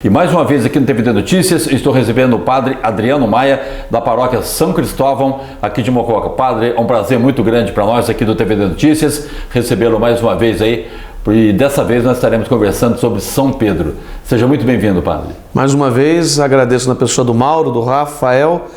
E mais uma vez aqui no TVT Notícias, estou recebendo o Padre Adriano Maia, da paróquia São Cristóvão, aqui de Mococa. Padre, é um prazer muito grande para nós aqui do TVT Notícias, recebê-lo mais uma vez aí, e dessa vez nós estaremos conversando sobre São Pedro. Seja muito bem-vindo, Padre. Mais uma vez, agradeço na pessoa do Mauro, do Rafael,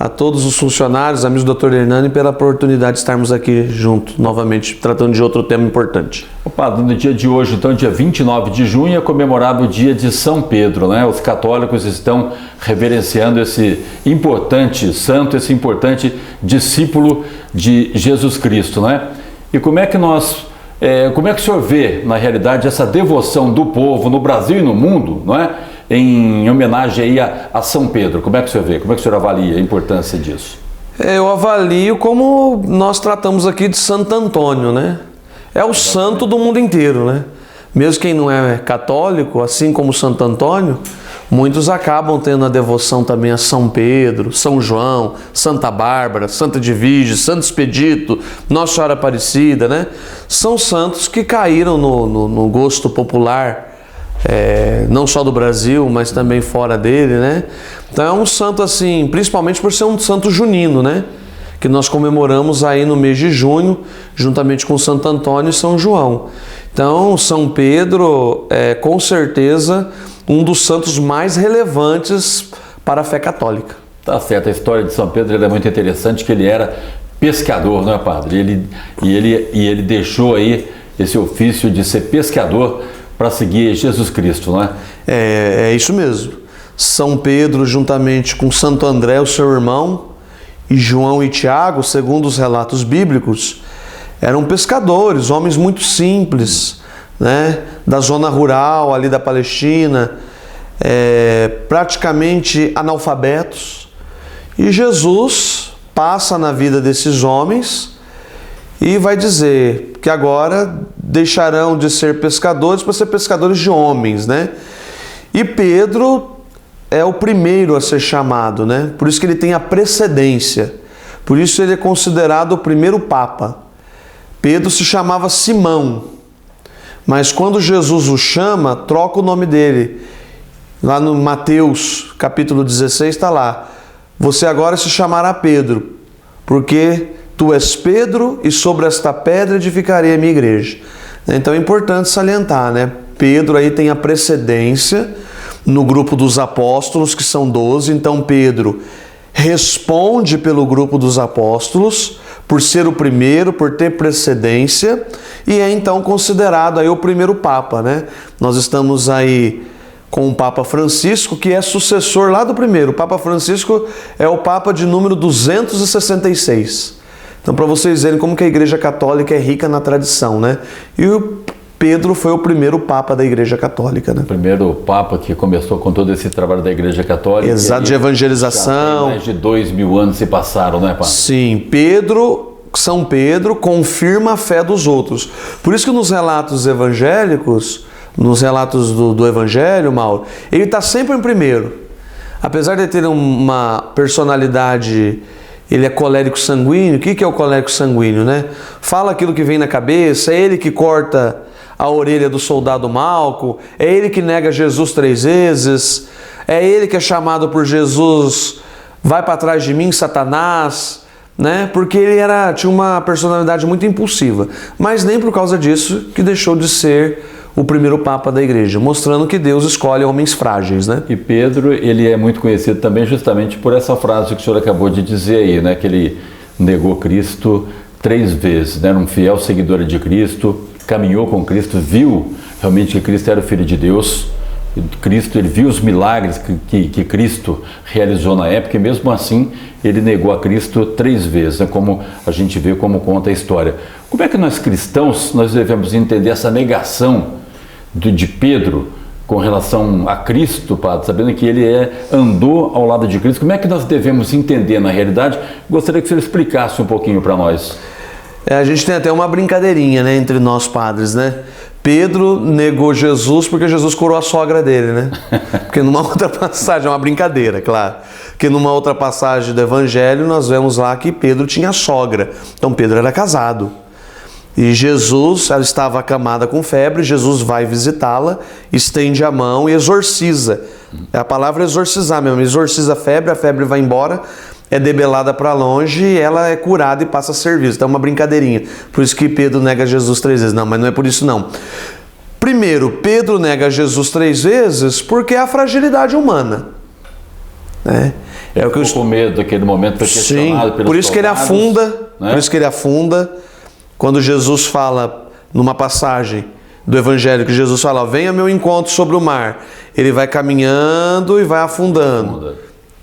a todos os funcionários, amigos do Dr. Hernani, pela oportunidade de estarmos aqui juntos, novamente, tratando de outro tema importante. Padre, no dia de hoje, então, dia 29 de junho, é comemorado o dia de São Pedro, né? Os católicos estão reverenciando esse importante santo, esse importante discípulo de Jesus Cristo, né? E como é que o senhor vê, na realidade, essa devoção do povo no Brasil e no mundo, não é? Em homenagem aí a São Pedro? Como é que o senhor vê? Como é que o senhor avalia a importância disso? Eu avalio como nós tratamos aqui de Santo Antônio, né? É o santo do mundo inteiro, né? Mesmo quem não é católico, assim como Santo Antônio, muitos acabam tendo a devoção também a São Pedro, São João, Santa Bárbara, Santa Edvige, Santo Expedito, Nossa Senhora Aparecida, né? São santos que caíram no gosto popular, não só do Brasil, mas também fora dele, né? Então é um santo assim, principalmente por ser um santo junino, né? Que nós comemoramos aí no mês de junho, juntamente com Santo Antônio e São João. Então, São Pedro é com certeza um dos santos mais relevantes para a fé católica. Tá certo, a história de São Pedro é muito interessante, que ele era pescador, não é, Padre? Ele deixou aí esse ofício de ser pescador para seguir Jesus Cristo, não é? É isso mesmo. São Pedro, juntamente com Santo André, o seu irmão, e João e Tiago, segundo os relatos bíblicos, eram pescadores, homens muito simples, né? Da zona rural ali da Palestina, praticamente analfabetos. E Jesus passa na vida desses homens e vai dizer que agora deixarão de ser pescadores para ser pescadores de homens, né? E Pedro é o primeiro a ser chamado, né? Por isso que ele tem a precedência. Por isso ele é considerado o primeiro Papa. Pedro se chamava Simão, mas quando Jesus o chama, troca o nome dele. Lá no Mateus, capítulo 16, está lá: você agora se chamará Pedro, porque tu és Pedro e sobre esta pedra edificarei a minha igreja. Então é importante salientar, né? Pedro aí tem a precedência no grupo dos apóstolos, que são 12. Então Pedro responde pelo grupo dos apóstolos, por ser o primeiro, por ter precedência, e é então considerado aí o primeiro Papa, né? Nós estamos aí com o Papa Francisco, que é sucessor lá do primeiro. O Papa Francisco é o Papa de número 266. Então, para vocês verem como que a Igreja Católica é rica na tradição, né? E o Pedro foi o primeiro Papa da Igreja Católica, né? O primeiro Papa que começou com todo esse trabalho da Igreja Católica. Exato, de evangelização. Mais de 2000 anos se passaram, né, Padre? Sim, São Pedro confirma a fé dos outros. Por isso que nos relatos evangélicos, nos relatos do Evangelho, Mauro, ele está sempre em primeiro. Apesar de ter uma personalidade, ele é colérico sanguíneo. O que é o colérico sanguíneo, né? Fala aquilo que vem na cabeça, é ele que corta a orelha do soldado Malco, é ele que nega Jesus 3 vezes, é ele que é chamado por Jesus: vai para trás de mim, Satanás, né? Porque ele tinha uma personalidade muito impulsiva, mas nem por causa disso que deixou de ser o primeiro Papa da Igreja, mostrando que Deus escolhe homens frágeis, né? E Pedro, ele é muito conhecido também justamente por essa frase que o senhor acabou de dizer aí, né? Que ele negou Cristo 3 vezes, né? Era um fiel seguidor de Cristo, caminhou com Cristo, viu realmente que Cristo era o Filho de Deus. Ele viu os milagres que Cristo realizou na época, e mesmo assim ele negou a Cristo 3 vezes, né? Como a gente vê, como conta a história. Como é que nós cristãos nós devemos entender essa negação de Pedro com relação a Cristo, Padre, sabendo que ele andou ao lado de Cristo? Como é que nós devemos entender na realidade? Gostaria que o senhor explicasse um pouquinho para nós. A gente tem até uma brincadeirinha, né, entre nós padres, né? Pedro negou Jesus porque Jesus curou a sogra dele, né? Porque numa outra passagem, é uma brincadeira, claro, que numa outra passagem do Evangelho nós vemos lá que Pedro tinha sogra. Então Pedro era casado. E Jesus, ela estava acamada com febre, Jesus vai visitá-la, estende a mão e exorciza. A palavra exorcizar mesmo, exorciza a febre vai embora, é debelada para longe e ela é curada e passa a serviço. Então é uma brincadeirinha. Por isso que Pedro nega Jesus 3 vezes. Não, mas não é por isso não. Primeiro, Pedro nega Jesus 3 vezes porque é a fragilidade humana. Né? É o que ficou com medo daquele momento, foi questionado pelos por isso que ele soldados, afunda, né? Por isso que ele afunda. Quando Jesus fala numa passagem do Evangelho, que Jesus fala, venha ao meu encontro sobre o mar, ele vai caminhando e vai afundando.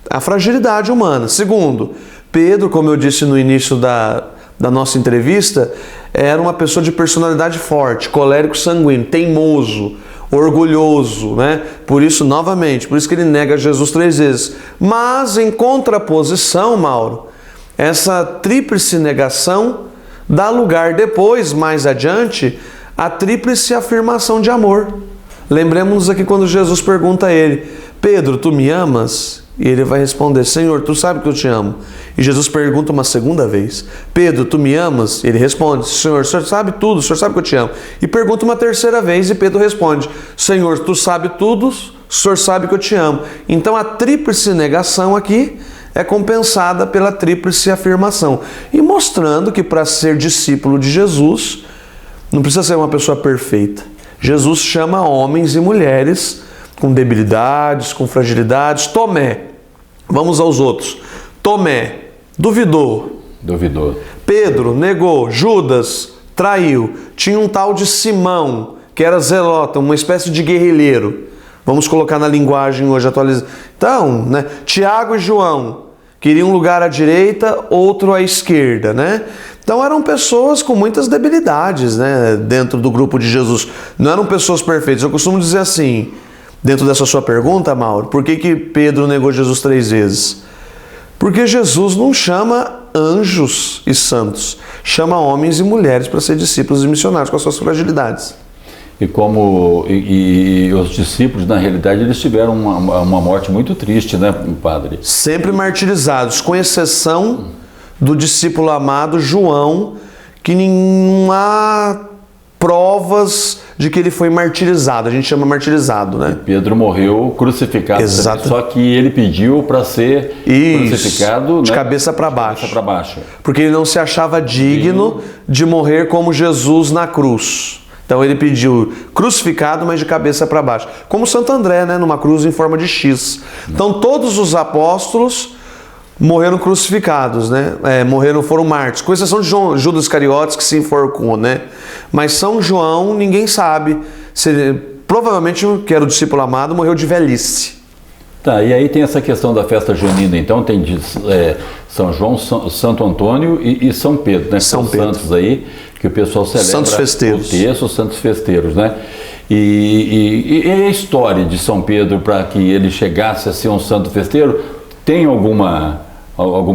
A fragilidade humana. Segundo, Pedro, como eu disse no início da nossa entrevista, era uma pessoa de personalidade forte, colérico sanguíneo, teimoso, orgulhoso, né? Por isso, novamente, por isso que ele nega Jesus 3 vezes. Mas, em contraposição, Mauro, essa tríplice negação dá lugar depois, mais adiante, à tríplice afirmação de amor. Lembremos-nos aqui quando Jesus pergunta a ele, Pedro, tu me amas? E ele vai responder, Senhor, tu sabe que eu te amo. E Jesus pergunta uma segunda vez, Pedro, tu me amas? Ele responde, Senhor, o Senhor sabe tudo, o Senhor sabe que eu te amo. E pergunta uma terceira vez e Pedro responde, Senhor, tu sabe tudo, o Senhor sabe que eu te amo. Então a tríplice negação aqui é compensada pela tríplice afirmação. E mostrando que para ser discípulo de Jesus, não precisa ser uma pessoa perfeita. Jesus chama homens e mulheres com debilidades, com fragilidades. Tomé, vamos aos outros. Tomé, duvidou. Pedro, negou. Judas, traiu. Tinha um tal de Simão, que era zelota, uma espécie de guerrilheiro. Vamos colocar na linguagem hoje atualizada. Então, né, Tiago e João queriam um lugar à direita, outro à esquerda, né? Então eram pessoas com muitas debilidades, né, dentro do grupo de Jesus. Não eram pessoas perfeitas. Eu costumo dizer assim, dentro dessa sua pergunta, Mauro, por que Pedro negou Jesus 3 vezes? Porque Jesus não chama anjos e santos, chama homens e mulheres para ser discípulos e missionários com as suas fragilidades. E os discípulos, na realidade, eles tiveram uma morte muito triste, né, padre? Sempre martirizados, com exceção do discípulo amado João, que não há provas de que ele foi martirizado. A gente chama martirizado, né? E Pedro morreu crucificado. Exato. Só que ele pediu para ser crucificado de cabeça para baixo. Porque ele não se achava digno de morrer como Jesus na cruz. Então ele pediu crucificado, mas de cabeça para baixo. Como Santo André, né? Numa cruz em forma de X. Então todos os apóstolos morreram crucificados, né? Foram mártires. Com exceção de Judas Iscariotes, que se enforcou, né? Mas São João, ninguém sabe. Provavelmente, que era o discípulo amado, morreu de velhice. Tá, e aí tem essa questão da festa junina, então tem São João, Santo Antônio e São Pedro, né? São Pedro. Santos aí, que o pessoal celebra Santos Festeiros. O terço, os Santos Festeiros, né? E a história de São Pedro para que ele chegasse a ser um santo festeiro, tem alguma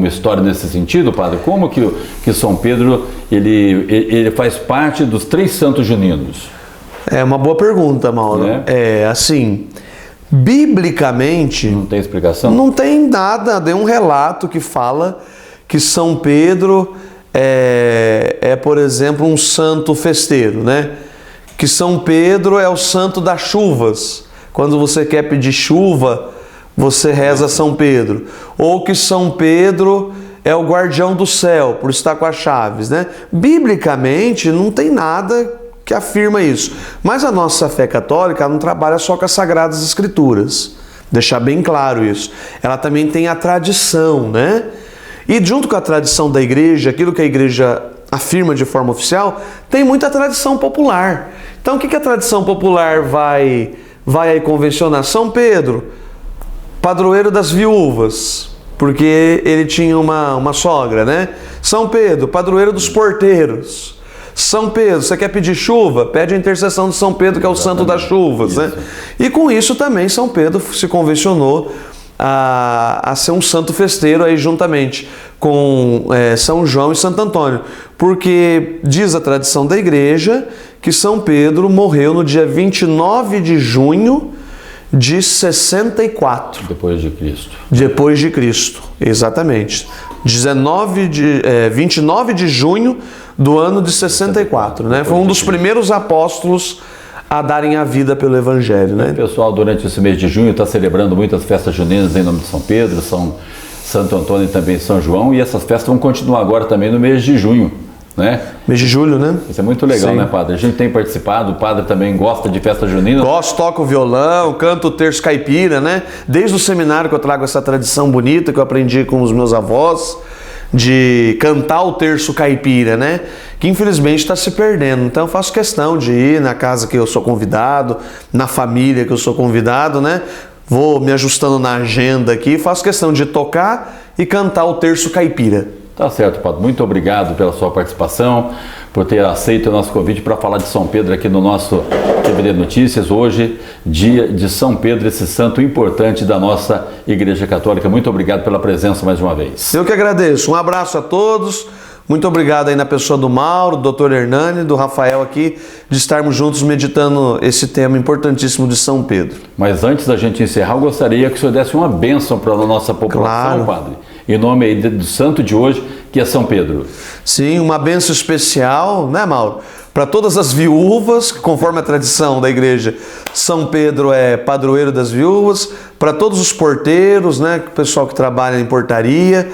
história nesse sentido, padre? Como que São Pedro ele faz parte dos 3 santos juninos? É uma boa pergunta, Mauro. Assim, biblicamente... Não tem explicação? Não tem nada, de um relato que fala que São Pedro por exemplo, um santo festeiro, né? Que São Pedro é o santo das chuvas. Quando você quer pedir chuva, você reza São Pedro. Ou que São Pedro é o guardião do céu, por estar com as chaves, né? Biblicamente, não tem nada que afirma isso. Mas a nossa fé católica não trabalha só com as Sagradas Escrituras. Deixar bem claro isso. Ela também tem a tradição, né? E junto com a tradição da igreja, aquilo que a igreja afirma de forma oficial, tem muita tradição popular. Então, o que a tradição popular vai aí convencionar? São Pedro, padroeiro das viúvas, porque ele tinha uma sogra, né? São Pedro, padroeiro dos porteiros. São Pedro, você quer pedir chuva? Pede a intercessão de São Pedro, que é o santo das chuvas, né? E com isso também São Pedro se convencionou a ser um santo festeiro aí juntamente com São João e Santo Antônio, porque diz a tradição da igreja que São Pedro morreu no dia 29 de junho de 64. Depois de Cristo, exatamente. 29 de junho do ano de 64, né? Foi um dos primeiros apóstolos a darem a vida pelo Evangelho, né? O pessoal, durante esse mês de junho, está celebrando muitas festas juninas em nome de São Pedro, Santo Antônio e também São João, e essas festas vão continuar agora também no mês de junho, né? Mês de julho, né? Isso é muito legal, Sim. né, padre? A gente tem participado, o padre também gosta de festa junina. Gosto, toco o violão, canto o terço caipira, né? Desde o seminário que eu trago essa tradição bonita que eu aprendi com os meus avós, de cantar o terço caipira, né? Que infelizmente está se perdendo. Então eu faço questão de ir na casa que eu sou convidado, na família que eu sou convidado, né? Vou me ajustando na agenda aqui, faço questão de tocar e cantar o terço caipira. Tá certo, padre. Muito obrigado pela sua participação, por ter aceito o nosso convite para falar de São Pedro aqui no nosso TVD Notícias. Hoje, dia de São Pedro, esse santo importante da nossa Igreja Católica. Muito obrigado pela presença mais uma vez. Eu que agradeço. Um abraço a todos. Muito obrigado aí na pessoa do Mauro, do Dr. Hernani, do Rafael aqui, de estarmos juntos meditando esse tema importantíssimo de São Pedro. Mas antes da gente encerrar, eu gostaria que o senhor desse uma bênção para a nossa população, Claro. padre. Em nome aí do santo de hoje, que é São Pedro. Sim, uma bênção especial, né, Mauro? Para todas as viúvas, conforme a tradição da igreja, São Pedro é padroeiro das viúvas, para todos os porteiros, né, o pessoal que trabalha em portaria,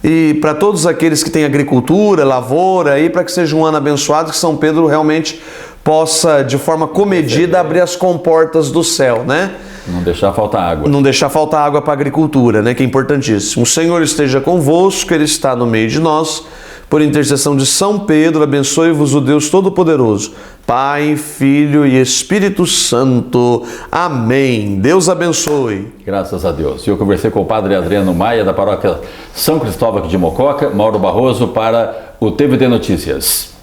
e para todos aqueles que têm agricultura, lavoura, aí para que seja um ano abençoado, que São Pedro realmente possa, de forma comedida, abrir as comportas do céu, né? Não deixar faltar água. Não deixar faltar água para a agricultura, né? Que é importantíssimo. O Senhor esteja convosco, Ele está no meio de nós. Por intercessão de São Pedro, abençoe-vos o Deus Todo-Poderoso, Pai, Filho e Espírito Santo. Amém. Deus abençoe. Graças a Deus. Eu conversei com o padre Adriano Maia, da paróquia São Cristóvão aqui de Mococa, Mauro Barroso, para o TVD Notícias.